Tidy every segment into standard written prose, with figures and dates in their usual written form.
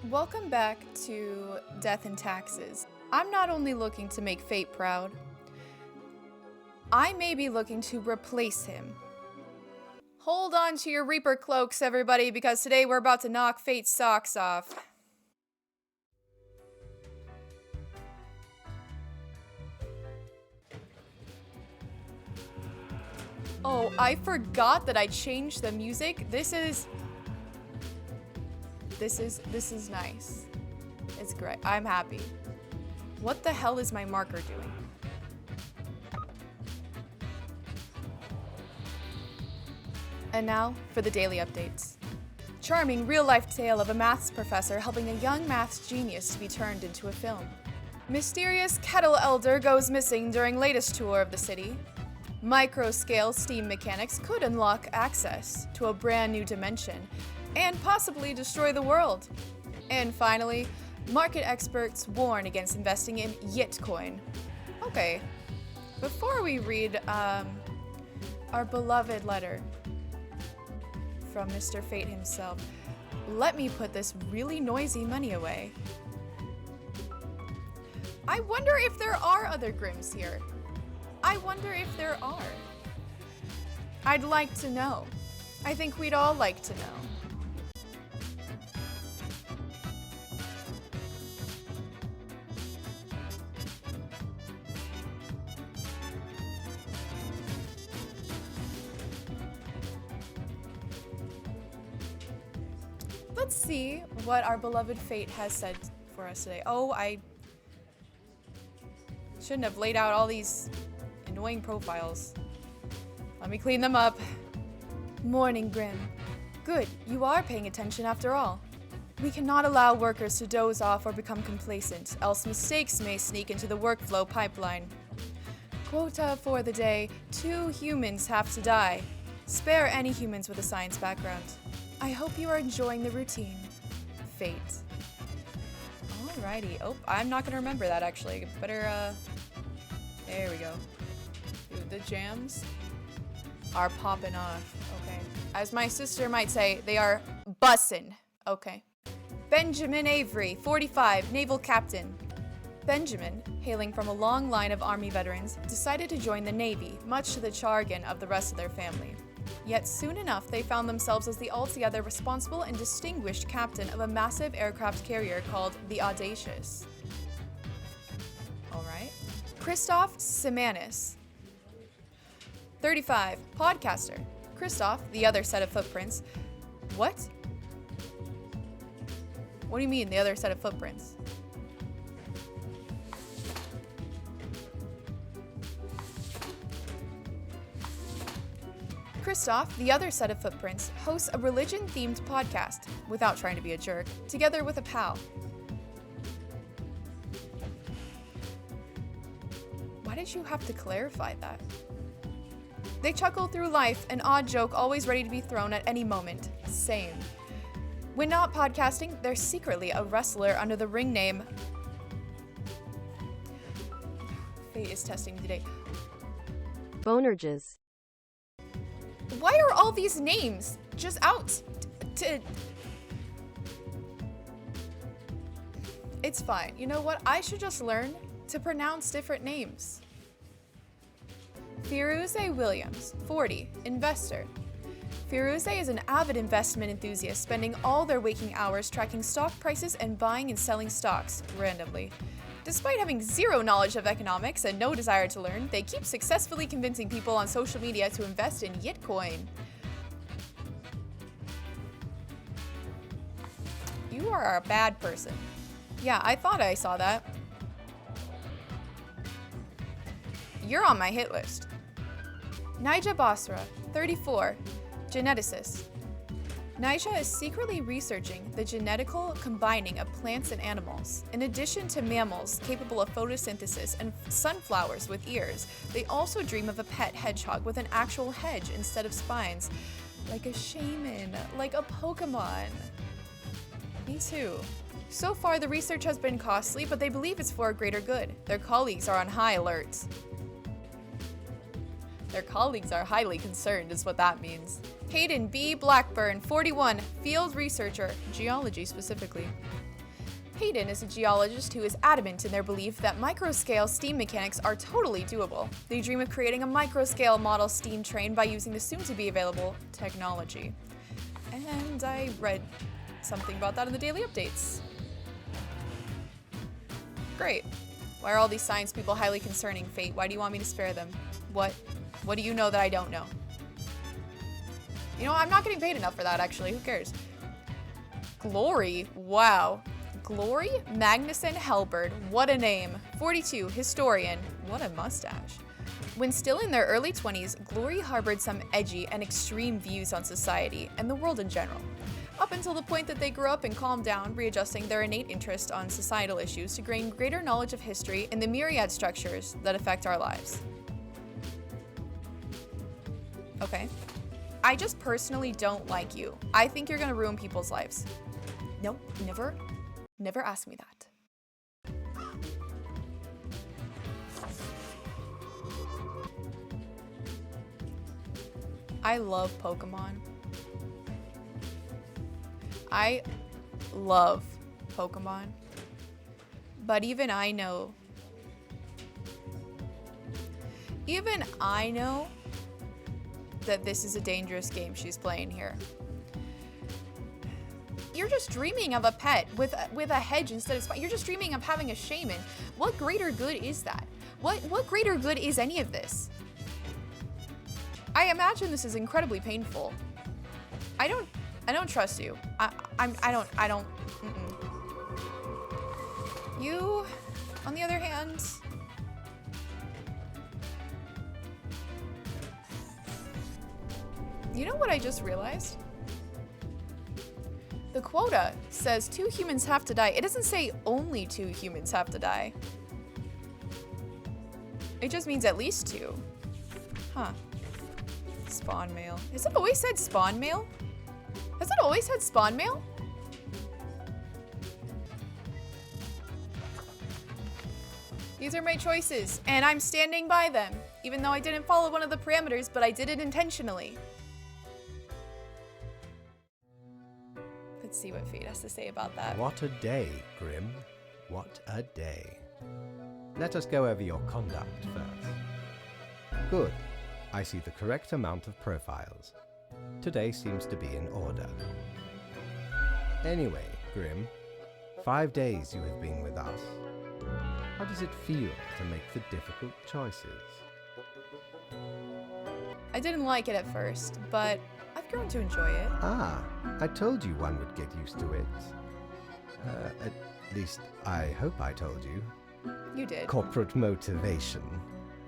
Welcome back to Death and Taxes. I'm not only looking to make Fate proud, I may be looking to replace him. Hold on to your Reaper cloaks, everybody, because today we're about to knock Fate's socks off. Oh, I forgot that I changed the music. This is nice. It's great. I'm happy. What the hell is my marker doing? And now for the daily updates. Charming real-life tale of a maths professor helping a young maths genius to be turned into a film. Mysterious kettle elder goes missing during latest tour of the city. Micro-scale steam mechanics could unlock access to a brand new dimension and possibly destroy the world. And finally, market experts warn against investing in Yitcoin. Okay, before we read our beloved letter from Mr. Fate himself, let me put this really noisy money away. I wonder if there are other Grims here. I wonder if there are. I'd like to know. I think we'd all like to know. Let's see what our beloved Fate has said for us today. Oh, I shouldn't have laid out all these annoying profiles. Let me clean them up. Morning, Grim. Good, you are paying attention after all. We cannot allow workers to doze off or become complacent, else mistakes may sneak into the workflow pipeline. Quota for the day, 2 humans have to die. Spare any humans with a science background. I hope you are enjoying the routine. Fate. Alrighty. Oh, I'm not gonna remember that actually. Better, there we go. Dude, the jams are popping off. Okay. As my sister might say, they are bussin'. Okay. Benjamin Avery, 45, naval captain. Benjamin, hailing from a long line of Army veterans, decided to join the Navy, much to the chagrin of the rest of their family. Yet soon enough, they found themselves as the altogether responsible and distinguished captain of a massive aircraft carrier called the Audacious. Alright. Christoph Simonis, 35, podcaster. Christoph, the other set of footprints. What? What do you mean, the other set of footprints? Christoph, the other set of footprints, hosts a religion-themed podcast, without trying to be a jerk, together with a pal. Why did you have to clarify that? They chuckle through life, an odd joke always ready to be thrown at any moment. Same. When not podcasting, they're secretly a wrestler under the ring name... Fate is testing me today. Bonerges. Why are all these names just out to... It's fine. You know what? I should just learn to pronounce different names. Firuze Williams, 40, investor. Firuze is an avid investment enthusiast, spending all their waking hours tracking stock prices and buying and selling stocks randomly. Despite having zero knowledge of economics and no desire to learn, they keep successfully convincing people on social media to invest in Yitcoin. You are a bad person. Yeah, I thought I saw that. You're on my hit list. Nija Basra, 34, geneticist. Nija is secretly researching the genetical combining of plants and animals. In addition to mammals capable of photosynthesis and sunflowers with ears, they also dream of a pet hedgehog with an actual hedge instead of spines. Like a Shaymin, like a Pokemon. Me too. So far, the research has been costly, but they believe it's for a greater good. Their colleagues are on high alert. Their colleagues are highly concerned is what that means. Hayden B. Blackburn, 41, field researcher, geology specifically. Hayden is a geologist who is adamant in their belief that microscale steam mechanics are totally doable. They dream of creating a microscale model steam train by using the soon-to-be available technology. And I read something about that in the daily updates. Great. Why are all these science people highly concerning, Fate? Why do you want me to spare them? What do you know that I don't know? You know, I'm not getting paid enough for that, actually. Who cares? Glory. Wow. Glory Magnuson Helbert. What a name. 42. Historian. What a mustache. When still in their early 20s, Glory harbored some edgy and extreme views on society and the world in general, up until the point that they grew up and calmed down, readjusting their innate interest on societal issues to gain greater knowledge of history and the myriad structures that affect our lives. Okay. I just personally don't like you. I think you're gonna ruin people's lives. Nope, never ask me that. I love Pokemon. I love Pokemon. But even I know that this is a dangerous game she's playing here. You're just dreaming of a pet with a hedge instead of spine. You're just dreaming of having a Shaymin. What greater good is that? What greater good is any of this? I imagine this is incredibly painful. I don't trust you. I don't. You, on the other hand, you know what I just realized? The quota says 2 humans have to die. It doesn't say only 2 humans have to die. It just means at least 2. Huh. Spawn mail. Has it always said spawn mail? Has it always said spawn mail? These are my choices, and I'm standing by them, even though I didn't follow one of the parameters, but I did it intentionally. Let's see what Fate has to say about that. What a day, Grim. What a day. Let us go over your conduct first. Good. I see the correct amount of profiles. Today seems to be in order. Anyway, Grim, 5 days you have been with us. How does it feel to make the difficult choices? I didn't like it at first, but I've grown to enjoy it. Ah, I told you one would get used to it. At least, I hope I told you. You did. Corporate motivation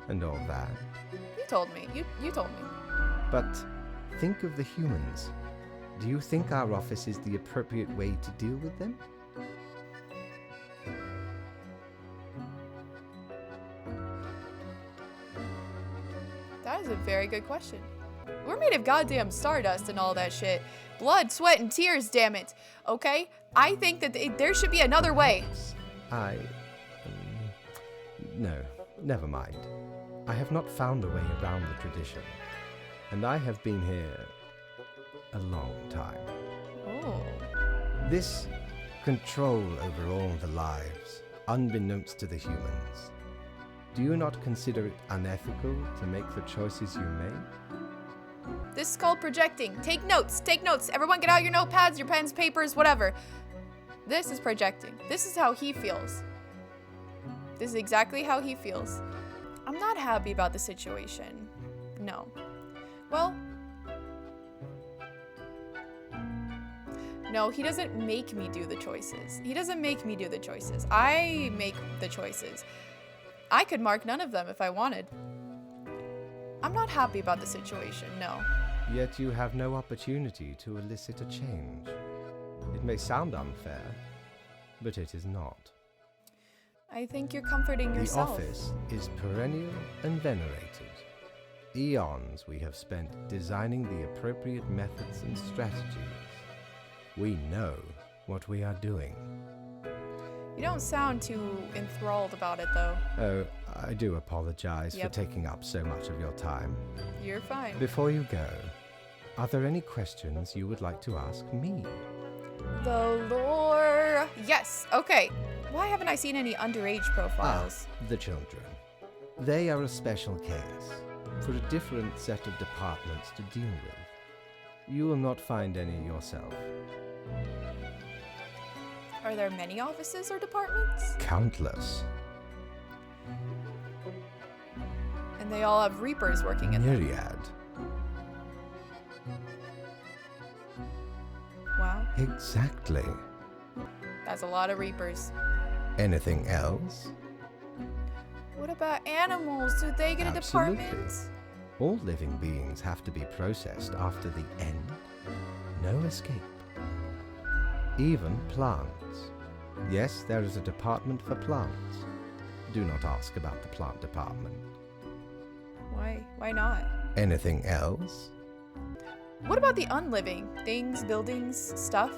and all that. You told me. You told me. But think of the humans. Do you think our office is the appropriate way to deal with them? That is a very good question. We're made of goddamn stardust and all that shit. Blood, sweat, and tears, damn it. Okay? I think that there should be another way. No, never mind. I have not found a way around the tradition. And I have been here a long time. Oh. This control over all the lives, unbeknownst to the humans. Do you not consider it unethical to make the choices you make? This is called projecting. Take notes. Take notes. Everyone get out your notepads, your pens, papers, whatever. This is projecting. This is how he feels. This is exactly how he feels. I'm not happy about the situation. No. Well, no, he doesn't make me do the choices. He doesn't make me do the choices. I make the choices. I could mark none of them if I wanted. I'm not happy about the situation, no. Yet you have no opportunity to elicit a change. It may sound unfair, but it is not. I think you're comforting yourself. The office is perennial and venerated. Eons we have spent designing the appropriate methods and strategies. We know what we are doing. You don't sound too enthralled about it, though. Oh, I do apologize for taking up so much of your time. You're fine. Before you go, are there any questions you would like to ask me? The lore. Yes, okay. Why haven't I seen any underage profiles? The children. They are a special case, for a different set of departments to deal with. You will not find any yourself. Are there many offices or departments? Countless. And they all have reapers working in them. Myriad. Wow, Exactly. that's a lot of reapers. Anything else? What about animals? Do they get a Absolutely. department? All living beings have to be processed after the end. No escape. Even plants. Yes, there is a department for plants. Do not ask about the plant department. Why? Why not? Anything else? What about the unliving? Things, buildings, stuff?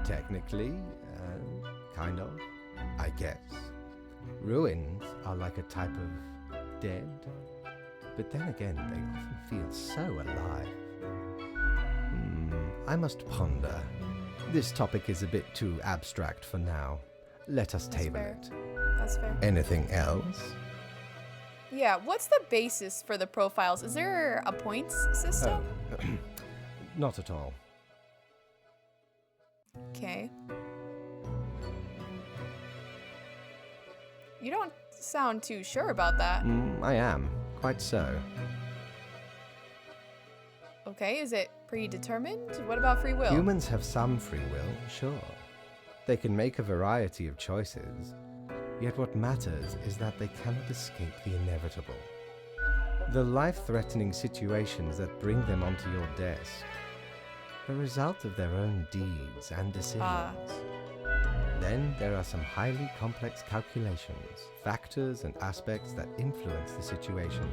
Technically, kind of, I guess. Ruins are like a type of dead, but then again, they often feel so alive. I must ponder. This topic is a bit too abstract for now. Let us table fair. it. That's fair. Anything else? Yeah, what's the basis for the profiles? Is there a points system? Not at all. Okay. You don't sound too sure about that. I am, quite so. Okay, is it predetermined? What about free will? Humans have some free will, sure. They can make a variety of choices, yet what matters is that they cannot escape the inevitable. The life-threatening situations that bring them onto your desk are a result of their own deeds and decisions. Then there are some highly complex calculations, factors and aspects that influence the situation.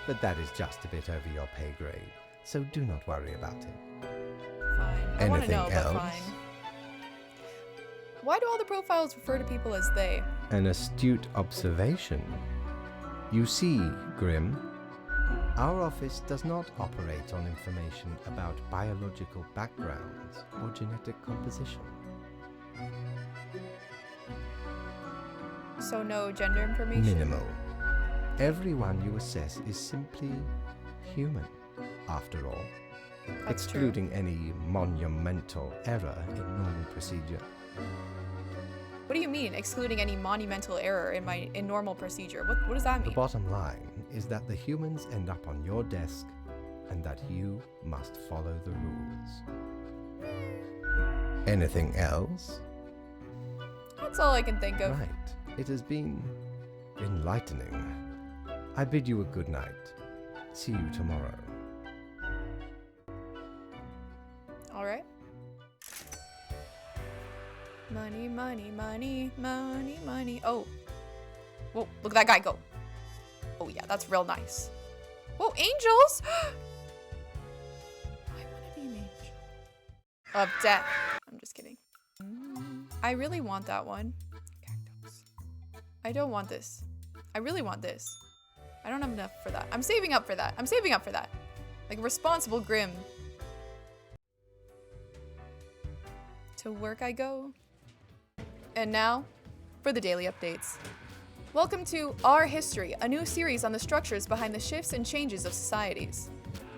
But that is just a bit over your pay grade, so do not worry about it. Fine. I want to Anything know, but else? fine. Why do all the profiles refer to people as they? An astute observation. You see, Grim, our office does not operate on information about biological backgrounds or genetic composition. So no gender information? Minimal. Everyone you assess is simply human, after all, That's excluding any monumental error in normal procedure. What do you mean, excluding any monumental error in normal procedure? What does that The mean? bottom line is that the humans end up on your desk and that you must follow the rules. Anything else? That's all I can think of. Right. It has been enlightening. I bid you a good night. See you tomorrow. All right. Money, money, money, money, money. Oh. Whoa, look at that guy go. Oh yeah, that's real nice. Whoa, angels! I want to be an angel. Of death. I'm just kidding. I really want that one. Cactus. I don't want this. I really want this. I don't have enough for that. I'm saving up for that. I'm saving up for that. Like a responsible Grim. To work I go. And now, for the daily updates. Welcome to Our History, a new series on the structures behind the shifts and changes of societies.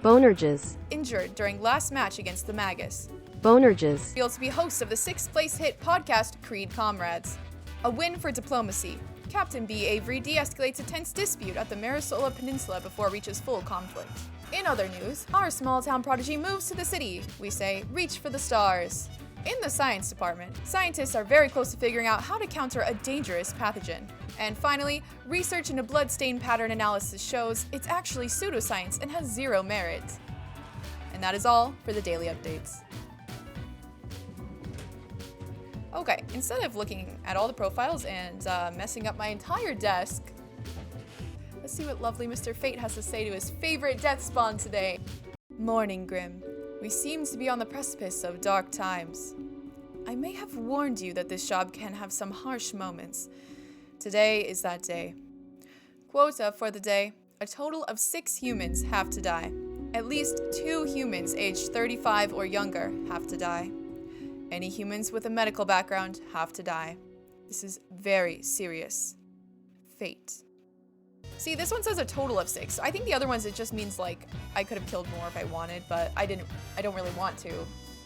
Bonerges. Injured during last match against the Magus. Bonerges. Revealed to be host of the 6th place hit podcast Creed Comrades. A win for diplomacy. Captain B. Avery de-escalates a tense dispute at the Marisola Peninsula before it reaches full conflict. In other news, our small-town prodigy moves to the city. We say, reach for the stars. In the science department, scientists are very close to figuring out how to counter a dangerous pathogen. And finally, research into blood stain pattern analysis shows it's actually pseudoscience and has zero merit. And that is all for the daily updates. Okay, instead of looking at all the profiles and messing up my entire desk, let's see what lovely Mr. Fate has to say to his favorite death spawn today. Morning, Grim. We seem to be on the precipice of dark times. I may have warned you that this job can have some harsh moments. Today is that day. Quota for the day: a total of 6 humans have to die. At least 2 humans aged 35 or younger have to die. Any humans with a medical background have to die. This is very serious. Fate. See, this one says a total of 6. I think the other ones, it just means like I could have killed more if I wanted, but I don't really want to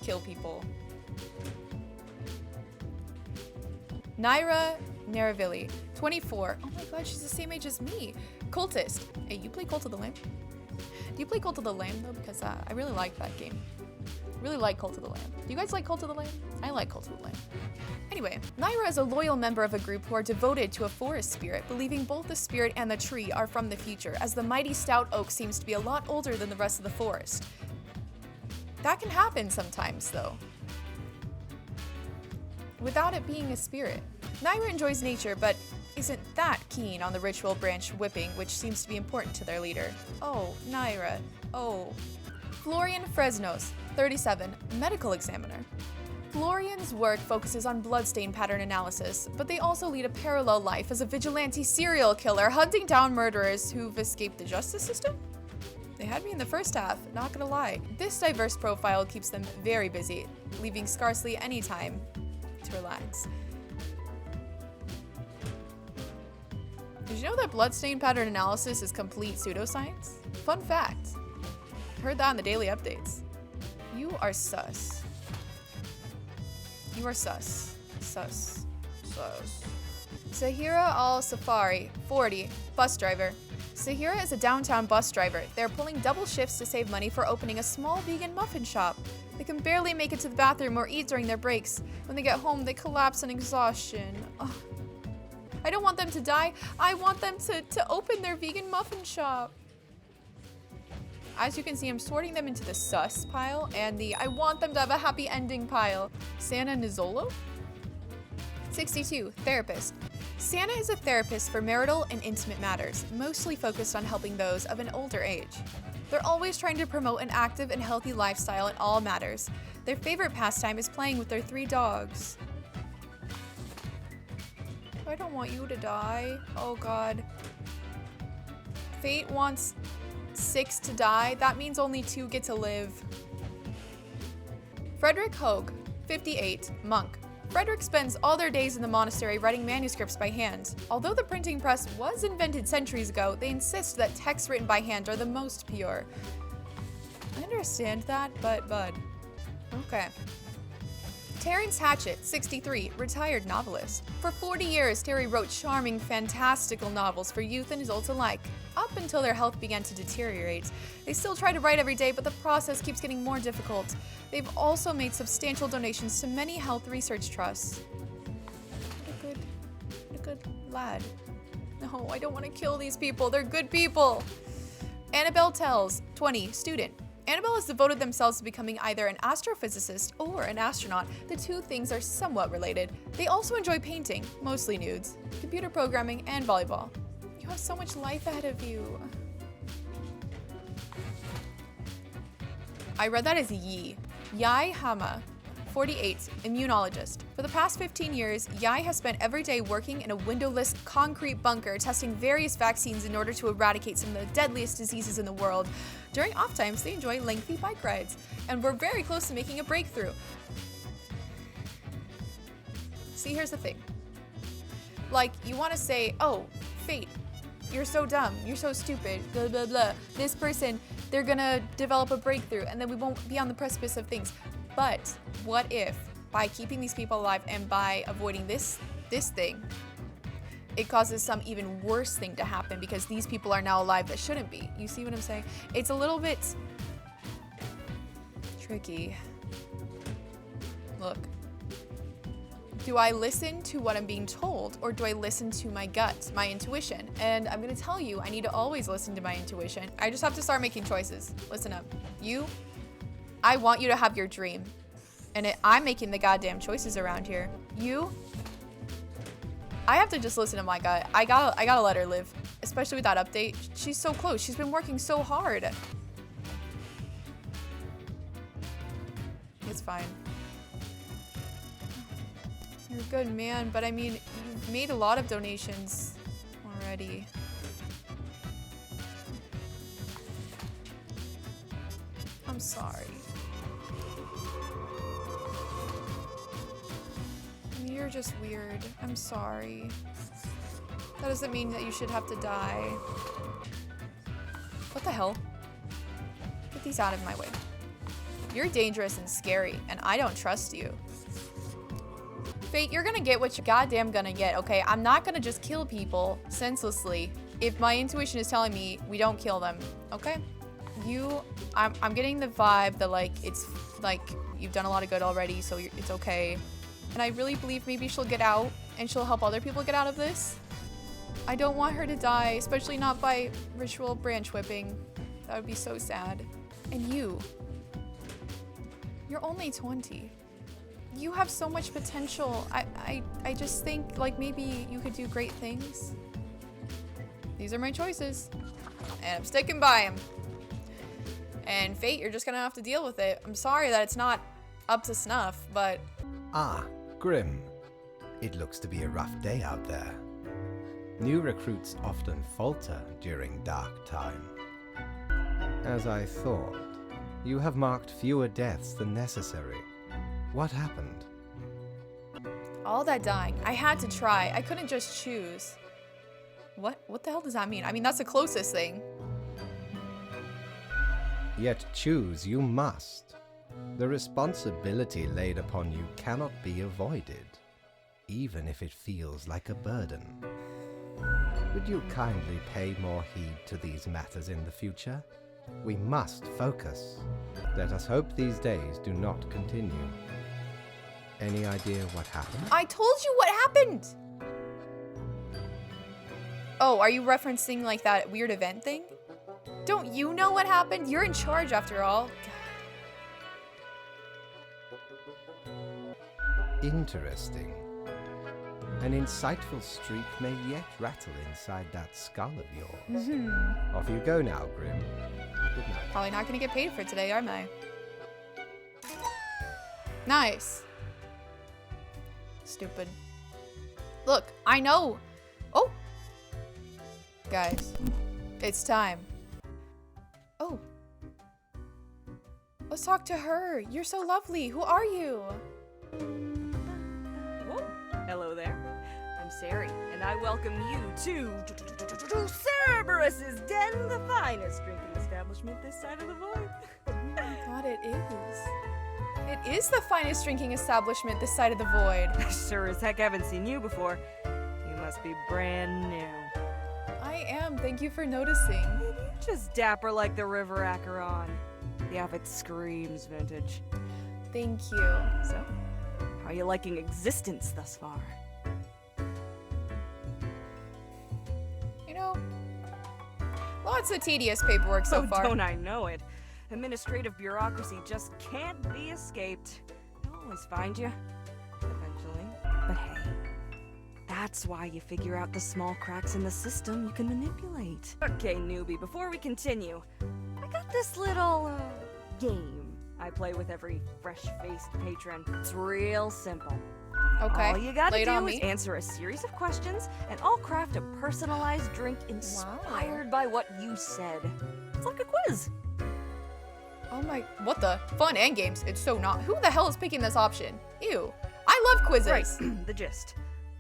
kill people. Naira Naravili, 24. Oh my god, she's the same age as me. Cultist. Hey, you play Cult of the Lamb? Do you play Cult of the Lamb though? Because I really like that game. Really like Cult of the Lamb. Do you guys like Cult of the Lamb? I like Cult of the Lamb. Anyway, Naira is a loyal member of a group who are devoted to a forest spirit, believing both the spirit and the tree are from the future, as the mighty stout oak seems to be a lot older than the rest of the forest. That can happen sometimes, though, without it being a spirit. Naira enjoys nature, but isn't that keen on the ritual branch whipping, which seems to be important to their leader. Oh, Naira. Oh. Florian Fresnos, 37, medical examiner. Florian's work focuses on bloodstain pattern analysis, but they also lead a parallel life as a vigilante serial killer hunting down murderers who've escaped the justice system? They had me in the first half, not gonna lie. This diverse profile keeps them very busy, leaving scarcely any time to relax. Did you know that bloodstain pattern analysis is complete pseudoscience? Fun fact. Heard that in the daily updates. You are sus. You are sus. Sus. Sus. Sahira Al-Safari, 40, bus driver. Sahira is a downtown bus driver. They're pulling double shifts to save money for opening a small vegan muffin shop. They can barely make it to the bathroom or eat during their breaks. When they get home, they collapse in exhaustion. Ugh. I don't want them to die. I want them to open their vegan muffin shop. As you can see, I'm sorting them into the sus pile and the I want them to have a happy ending pile. Santa Nizzolo? 62, therapist. Santa is a therapist for marital and intimate matters, mostly focused on helping those of an older age. They're always trying to promote an active and healthy lifestyle in all matters. Their favorite pastime is playing with their 3 dogs. I don't want you to die. Oh god. Fate wants 6 to die. That means only 2 get to live. Frederick Hogue, 58, monk. Frederick spends all their days in the monastery writing manuscripts by hand. Although the printing press was invented centuries ago, they insist that texts written by hand are the most pure. I understand that, but bud. Okay. Terrence Hatchett, 63, retired novelist. For 40 years, Terry wrote charming, fantastical novels for youth and adults alike, up until their health began to deteriorate. They still try to write every day, but the process keeps getting more difficult. They've also made substantial donations to many health research trusts. What a good lad. No, I don't want to kill these people. They're good people. Annabelle Tells, 20, student. Annabelle has devoted themselves to becoming either an astrophysicist or an astronaut. The two things are somewhat related. They also enjoy painting, mostly nudes, computer programming, and volleyball. You have so much life ahead of you. I read that as Yi. Yai Hama, 48, immunologist. For the past 15 years, Yai has spent every day working in a windowless concrete bunker testing various vaccines in order to eradicate some of the deadliest diseases in the world. During off times, they enjoy lengthy bike rides, and we're very close to making a breakthrough. See, here's the thing. Like, you want to say, oh, fate, you're so dumb, you're so stupid, blah, blah, blah. This person, they're gonna develop a breakthrough, and then we won't be on the precipice of things. But what if, by keeping these people alive and by avoiding this thing, it causes some even worse thing to happen because these people are now alive that shouldn't be? You see what I'm saying? It's a little bit tricky. Look. Do I listen to what I'm being told, or do I listen to my gut, my intuition? And I'm gonna tell you, I need to always listen to my intuition. I just have to start making choices. Listen up. I want you to have your dream. And I'm making the goddamn choices around here. I have to just listen to my gut. I gotta let her live. Especially with that update. She's so close. She's been working so hard. It's fine. You're a good man, but I mean, you've made a lot of donations already. I'm sorry. You're just weird. I'm sorry. That doesn't mean that you should have to die. What the hell? Get these out of my way. You're dangerous and scary, and I don't trust you. Fate, you're gonna get what you're goddamn gonna get, okay? I'm not gonna just kill people senselessly if my intuition is telling me we don't kill them, okay? I'm getting the vibe that, like, it's like you've done a lot of good already, so it's okay. And I really believe maybe she'll get out and she'll help other people get out of this. I don't want her to die, especially not by ritual branch whipping. That would be so sad. And you're only 20. You have so much potential. I just think, like, maybe you could do great things. These are my choices, and I'm sticking by them. And Fate, you're just gonna have to deal with it. I'm sorry that it's not up to snuff, but... Ah, Grim. It looks to be a rough day out there. New recruits often falter during dark time. As I thought, you have marked fewer deaths than necessary. What happened? All that dying. I had to try. I couldn't just choose. What the hell does that mean? I mean, that's the closest thing. Yet choose you must. The responsibility laid upon you cannot be avoided, even if it feels like a burden. Would you kindly pay more heed to these matters in the future? We must focus. Let us hope these days do not continue. Any idea what happened? I told you what happened! Oh, are you referencing, like, that weird event thing? Don't you know what happened? You're in charge after all. Interesting. An insightful streak may yet rattle inside that skull of yours. Off you go now, Grim. Good night. Probably not gonna get paid for today, am I? Nice. Stupid. Look, I know. Oh! Guys, it's time. Oh. Let's talk to her. You're so lovely. Who are you? Whoa. Hello there. I'm Cerri, and I welcome you to Cerberus's Den, the finest drinking establishment this side of the void. Oh my god, it is. It is the finest drinking establishment this side of the void. I sure as heck haven't seen you before. You must be brand new. I am. Thank you for noticing. Just dapper like the river Acheron. The outfit screams vintage. Thank you. So, how are you liking existence thus far? You know, lots of tedious paperwork so far. Don't I know it? Administrative bureaucracy just can't be escaped. They'll always find you, eventually. But hey, that's why you figure out the small cracks in the system you can manipulate. Okay, newbie, before we continue, I got this little, game I play with every fresh-faced patron. It's real simple. Okay, All you gotta lay it on do is me. answer a series of questions, and I'll craft a personalized drink inspired by what you said. It's like a quiz. Oh my, what the? Fun and games. It's so not. Who the hell is picking this option? Ew. I love quizzes. Right, the gist.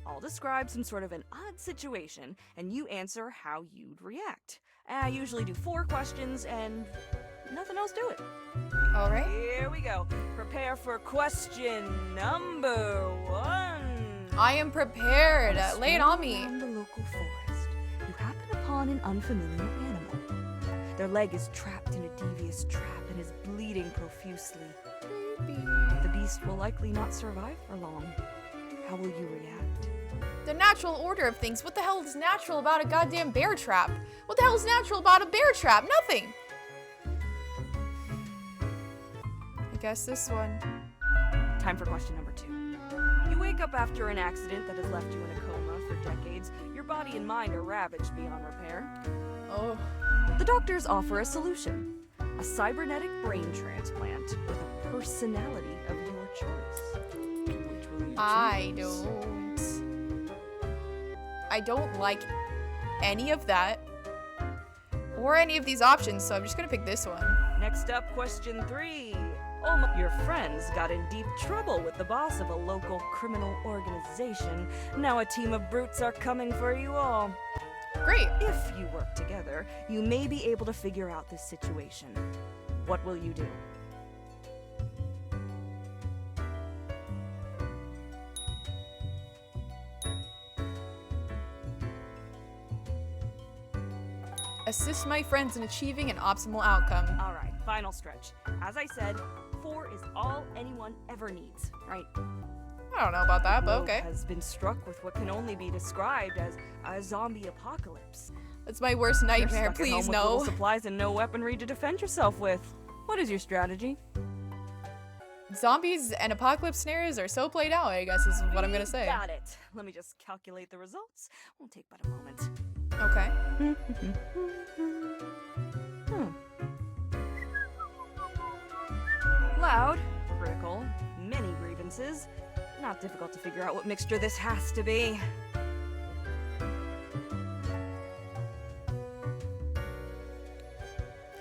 I'll describe some sort of an odd situation, and you answer how you'd react. I usually do 4 questions, and nothing else to it. All right. Here we go. Prepare for question number 1. I am prepared. Lay it on me. In the local forest, you happen upon an unfamiliar animal. Their leg is trapped in a devious trap and is bleeding profusely. The beast will likely not survive for long. How will you react? The natural order of things. What the hell is natural about a goddamn bear trap? What the hell is natural about a bear trap? Nothing. I guess this one. Time for question number 2. You wake up after an accident that has left you in a coma for decades. Your body and mind are ravaged beyond repair. Oh. The doctors offer a solution. A cybernetic brain transplant with a personality of your choice. Which will you choose? I don't like any of that or any of these options, so I'm just gonna pick this one. Next up, question 3. Your friends got in deep trouble with the boss of a local criminal organization. Now a team of brutes are coming for you all. Great. If you work together, you may be able to figure out this situation. What will you do? Assist my friends in achieving an optimal outcome. All right, final stretch. As I said, 4 is all anyone ever needs, right? I don't know about that, but Globe okay. has been struck with what can only be described as a zombie apocalypse. That's my worst You're nightmare, stuck at home please with little no. supplies and no weaponry to defend yourself with. What is your strategy? Zombies and apocalypse scenarios are so played out, I guess is what I'm gonna say. Got it. Let me just calculate the results. Won't take but a moment. Okay. Loud, critical, many grievances. Not difficult to figure out what mixture this has to be.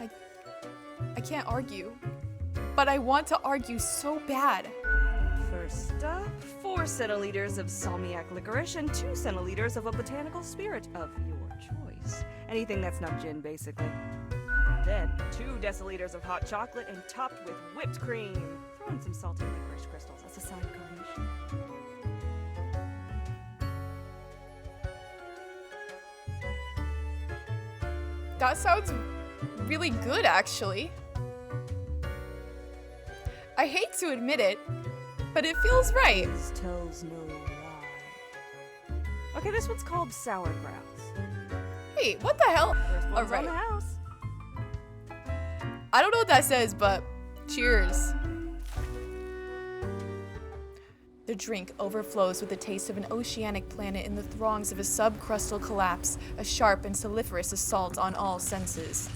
I can't argue. But I want to argue so bad. First up, 4 centiliters of salmiak licorice and 2 centiliters of a botanical spirit of your choice. Anything that's not gin, basically. Then, 2 deciliters of hot chocolate and topped with whipped cream. Throw in some salted licorice crystals as a side garnish. That sounds really good, actually. I hate to admit it, but it feels right. This tells no lie. Okay, this one's called sauerkraut. Hey, what the hell? First one's Alright. on the house. I don't know what that says, but cheers. The drink overflows with the taste of an oceanic planet in the throngs of a subcrustal collapse, a sharp and sulfurous assault on all senses.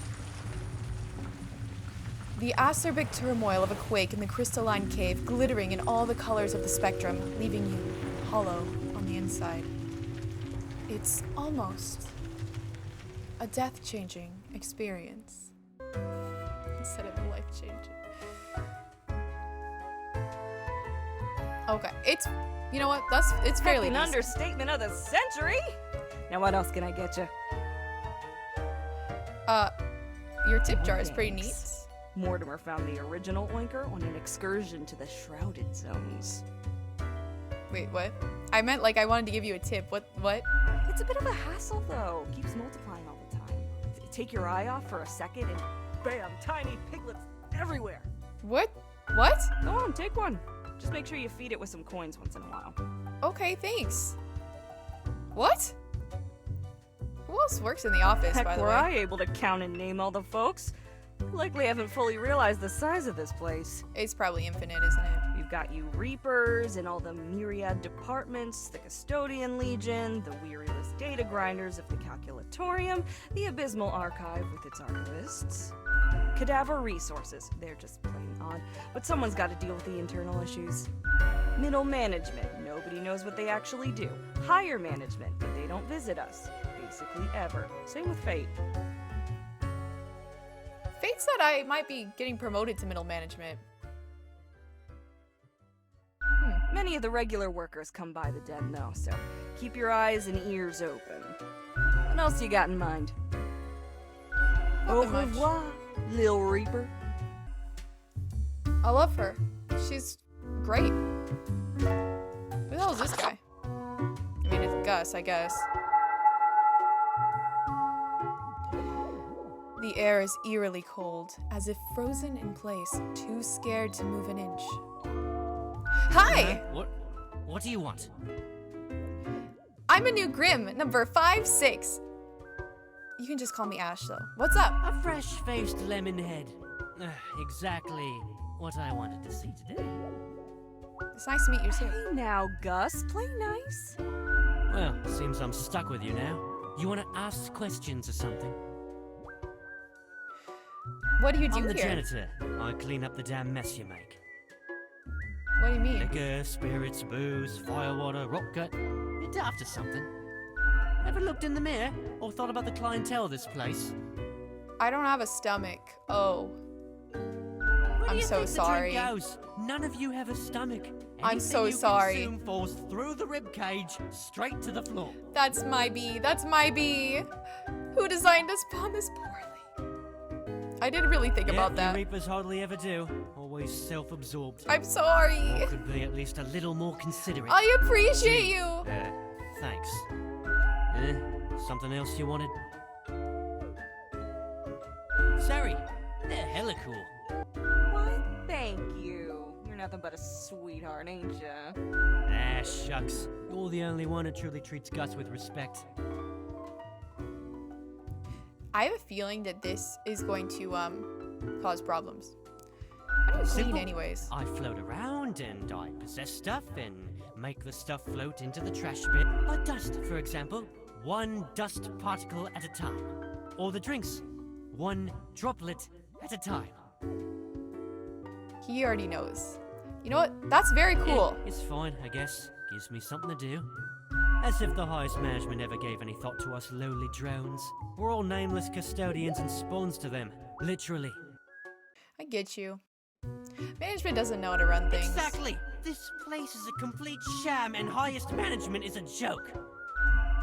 The acerbic turmoil of a quake in the crystalline cave, glittering in all the colors of the spectrum, leaving you hollow on the inside. It's almost a death-changing experience instead of a life-changing. Okay, it's, you know what, it's fairly An decent. understatement of the century. Now what else can I get you? Your tip jar is pretty neat. Thanks. Mortimer found the original oinker on an excursion to the Shrouded Zones. Wait, what? I meant like I wanted to give you a tip. What? It's a bit of a hassle though. Keeps multiplying all the time. Take your eye off for a second and bam, tiny piglets everywhere. What? Go on, take one. Just make sure you feed it with some coins once in a while. Okay, thanks. What? Who else works in the office, Heck, by the were way? I able to count and name all the folks? Likely haven't fully realized the size of this place. It's probably infinite, isn't it? We've got you Reapers and all the myriad departments, the Custodian Legion, the weariless data grinders of the Calculatorium, the Abysmal Archive with its archivists. Cadaver Resources, they're just plain odd, but someone's got to deal with the internal issues. Middle Management, nobody knows what they actually do. Higher Management, but they don't visit us, basically ever. Same with Fate. Fate said I might be getting promoted to middle management. Many of the regular workers come by the den, though, so keep your eyes and ears open. What else you got in mind? Au Nothing much. revoir, Lil Reaper. I love her. She's great. Who the hell is this guy? I mean, it's Gus, I guess. The air is eerily cold, as if frozen in place, too scared to move an inch. Hi! What do you want? I'm a new Grim, number 5-6. You can just call me Ash, though. What's up? A fresh-faced lemon head. Exactly what I wanted to see today. It's nice to meet you, too. Hey now, Gus, play nice. Well, seems I'm stuck with you now. You want to ask questions or something? What do you do I'm the here? janitor. I clean up the damn mess you make. What do you mean? Liquor, spirits, booze, firewater, rock gut. You're daft or something. Ever looked in the mirror or thought about the clientele of this place? I don't have a stomach. Oh. Where do I'm you so think sorry. The drink goes? None of you have a stomach. I'm so Anything you sorry. consume falls through the rib cage straight to the floor. That's my bee. That's my bee. Who designed us spawn this poorly? I did really think about You that. reapers hardly ever do. Always self-absorbed. I'm sorry. Or could be at least a little more considerate. I appreciate Gee, you. Thanks. Something else you wanted? Cerri, they're hella cool. Why, thank you. You're nothing but a sweetheart, ain't ya? Ah, shucks. You're the only one who truly treats Gus with respect. I have a feeling that this is going to cause problems. How do you clean Simple. anyways? I float around and I possess stuff and make the stuff float into the trash bin. Like dust, for example. One dust particle at a time. Or the drinks. One droplet at a time. He already knows. You know what? That's very cool. Yeah, it's fine, I guess. Gives me something to do. As if the highest management ever gave any thought to us lowly drones. We're all nameless custodians and spawns to them. Literally. I get you. Management doesn't know how to run things. Exactly! This place is a complete sham and highest management is a joke.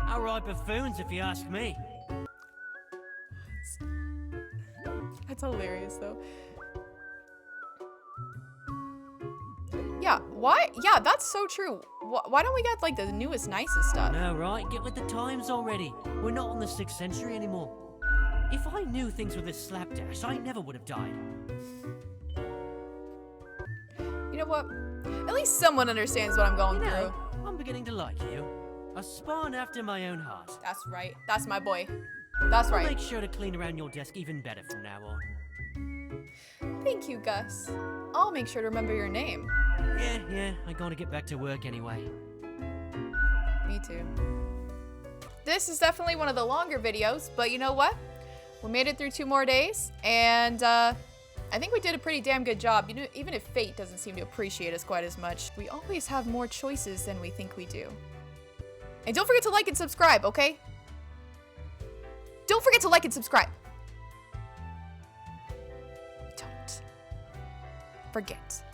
Outright buffoons if you ask me. That's hilarious, though. Yeah, why? Yeah, that's so true. Why don't we get, like, the newest, nicest stuff? No, right? Get with the times already. We're not in the 6th century anymore. If I knew things were this slapdash, I never would have died. You know what? At least someone understands what I'm going You know, through. I'm beginning to like you. A spawn after my own heart. That's right. That's my boy. That's I'll right. make sure to clean around your desk even better from now on. Thank you, Gus. I'll make sure to remember your name. Yeah, I gotta get back to work anyway. Me too. This is definitely one of the longer videos, but you know what? We made it through 2 more days, and I think we did a pretty damn good job. You know, even if fate doesn't seem to appreciate us quite as much, we always have more choices than we think we do. And don't forget to like and subscribe, okay? Don't forget to like and subscribe. Don't forget.